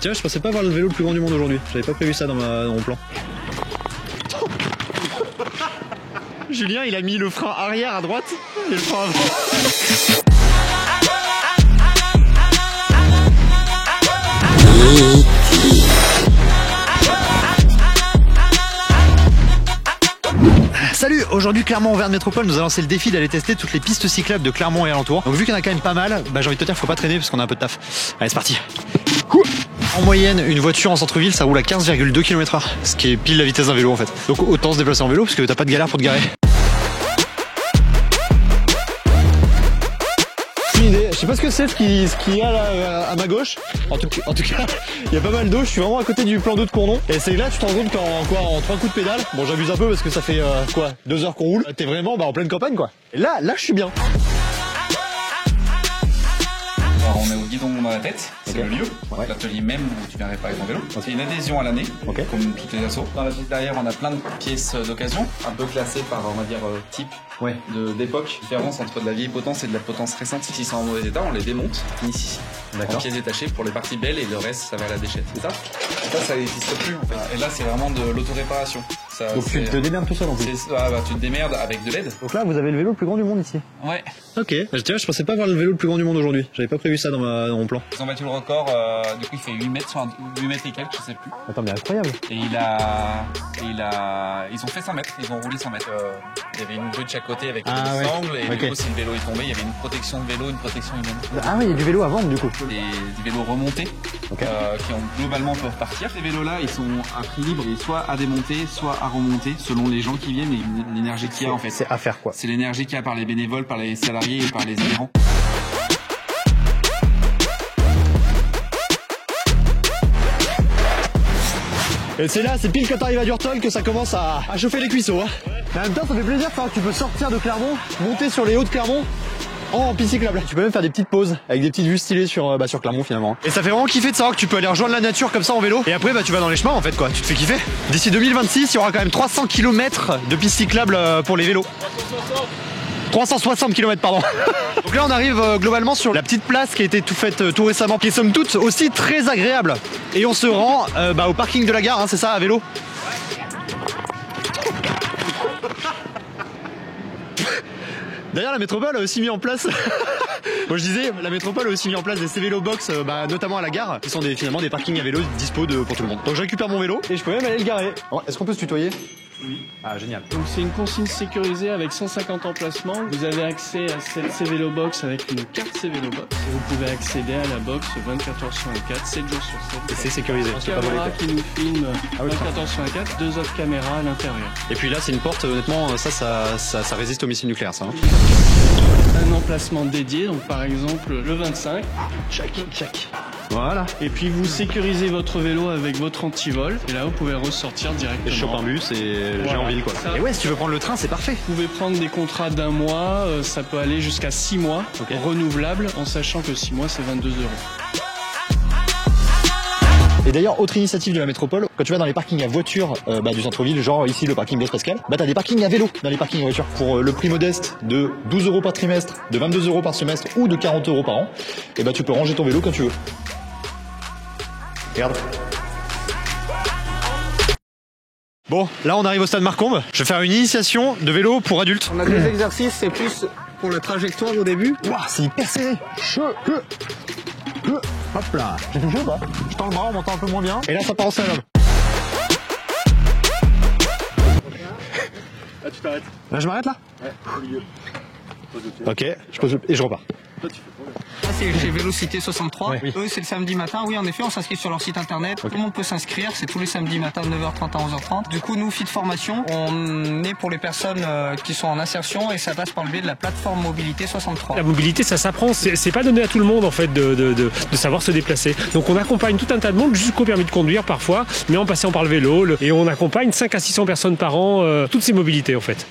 Tiens, je pensais pas avoir le vélo le plus grand du monde aujourd'hui. J'avais pas prévu ça dans mon plan. Julien, il a mis le frein arrière à droite et le frein avant. Salut, aujourd'hui Clermont-Auvergne Métropole nous a lancé le défi d'aller tester toutes les pistes cyclables de Clermont et alentour. Donc vu qu'il y en a quand même pas mal, j'ai envie de te dire qu'il faut pas traîner parce qu'on a un peu de taf. Allez, c'est parti. En moyenne, une voiture en centre-ville, ça roule à 15,2 km/h, ce qui est pile la vitesse d'un vélo en fait. Donc autant se déplacer en vélo parce que t'as pas de galère pour te garer. Je sais pas ce que c'est ce qu'il y a là à ma gauche. En tout cas, il y a pas mal d'eau. Je suis vraiment à côté du plan d'eau de Cournon. Et c'est là tu te rends compte qu'en 3 coups de pédale, bon j'abuse un peu parce que ça fait 2 heures qu'on roule. T'es vraiment en pleine campagne quoi. Et là je suis bien. Alors on est au guidon dans la tête, c'est le lieu, l'atelier même où tu viens réparer ton vélo. C'est une adhésion à l'année, comme toutes les assos. Dans la pièce derrière, on a plein de pièces d'occasion, un peu classées par, on va dire, type d'époque. Différence entre de la vieille potence et de la potence récente. Si c'est en mauvais état, on les démonte, finissent ici. En pièces détachées pour les parties belles et le reste, ça va à la déchette. C'est ça. Et ça n'existe plus en fait. Et là, c'est vraiment de l'autoréparation. Donc tu te démerdes tout seul en plus. Tu te démerdes avec de l'aide. Donc là, vous avez le vélo le plus grand du monde ici. Ouais. Ok. Tiens, je pensais pas avoir le vélo le plus grand du monde aujourd'hui. J'avais pas prévu ça dans mon plan. Ils ont battu le record. Du coup, il fait 8 mètres sur 8 mètres et quelques, je sais plus. Attends, mais incroyable. Et ils ont fait 100 mètres. Ils ont roulé 100 mètres. Il y avait une grue de chaque côté avec des angles. Et du coup, si le vélo est tombé, il y avait une protection de vélo, une protection humaine. Ah oui, il y a du vélo à vendre du coup. Des vélos remontés qui globalement peuvent partir. Ces vélos-là, ils sont à prix libre, et soit à démonter, soit à remonter, selon les gens qui viennent et l'énergie qu'il y a en fait. C'est à faire quoi. C'est l'énergie qu'il y a par les bénévoles, par les salariés et par les adhérents. Et c'est là, c'est pile quand t'arrives à Durtol que ça commence à chauffer les cuisseaux. Hein. Mais en même temps, ça fait plaisir de savoir que tu peux sortir de Clermont, monter sur les hauts de Clermont en piste cyclable. Tu peux même faire des petites pauses avec des petites vues stylées sur Clermont finalement. Et ça fait vraiment kiffer de savoir que tu peux aller rejoindre la nature comme ça en vélo. Et après tu vas dans les chemins en fait quoi, tu te fais kiffer. D'ici 2026, il y aura quand même 300 km de pistes cyclables pour les vélos. 360 km pardon. Donc là on arrive globalement sur la petite place qui a été faite tout récemment, qui est somme toute aussi très agréable. Et on se rend au parking de la gare, hein, c'est ça, à vélo. D'ailleurs la métropole a aussi mis en place, moi je disais, la métropole a aussi mis en place des C-Vélo box, notamment à la gare, qui sont finalement des parkings à vélo dispo pour tout le monde. Donc je récupère mon vélo et je peux même aller le garer. Est-ce qu'on peut se tutoyer ? Oui. Ah génial. Donc c'est une consigne sécurisée avec 150 emplacements. Vous avez accès à cette C-Vélo box avec une carte C-Vélo box. Et vous pouvez accéder à la box 24 heures sur 24, 7 jours sur 7. Et c'est sécurisé. Une caméra qui nous filme 24 heures sur 24, 2 autres caméras à l'intérieur. Et puis là c'est une porte, honnêtement, ça résiste au missile nucléaire ça. Hein. Un emplacement dédié, donc par exemple le 25. Check. Voilà. Et puis vous sécurisez votre vélo avec votre antivol. Et là vous pouvez ressortir directement. Et je chope un bus et j'ai en ville quoi. Et ouais, si tu veux prendre le train, c'est parfait. Vous pouvez prendre des contrats d'1 mois, ça peut aller jusqu'à 6 mois, renouvelables, en sachant que 6 mois c'est 22 €. Et d'ailleurs, autre initiative de la métropole, quand tu vas dans les parkings à voiture du centre-ville, genre ici le parking Blaise Pascal, t'as des parkings à vélo dans les parkings à voiture pour le prix modeste de 12 € par trimestre, de 22 € par semestre ou de 40 € par an. Et tu peux ranger ton vélo quand tu veux. Regarde. Bon, là on arrive au stade Marcombe. Je vais faire une initiation de vélo pour adultes. On a des exercices, c'est plus pour la trajectoire au début. Ouah, c'est hyper serré. Hop là. J'ai touché ou pas? Je tends le bras en montant un peu moins bien. Et là ça part en slalom. Là tu t'arrêtes. Là je m'arrête là? Ouais, au milieu. Ok, je pose et je repars. Toi tu fais quoi? Là c'est chez Vélocité 63. Ouais. Eux c'est le samedi matin. Oui en effet on s'inscrit sur leur site internet. Tout le monde peut s'inscrire. C'est tous les samedis matin de 9h30 à 11h30. Du coup nous Fit Formation, on est pour les personnes qui sont en insertion et ça passe par le biais de la plateforme Mobilité 63. La mobilité ça s'apprend, c'est pas donné à tout le monde en fait de savoir se déplacer. Donc on accompagne tout un tas de monde jusqu'au permis de conduire parfois, mais en passant par le vélo et on accompagne 5 à 600 personnes par an, toutes ces mobilités en fait.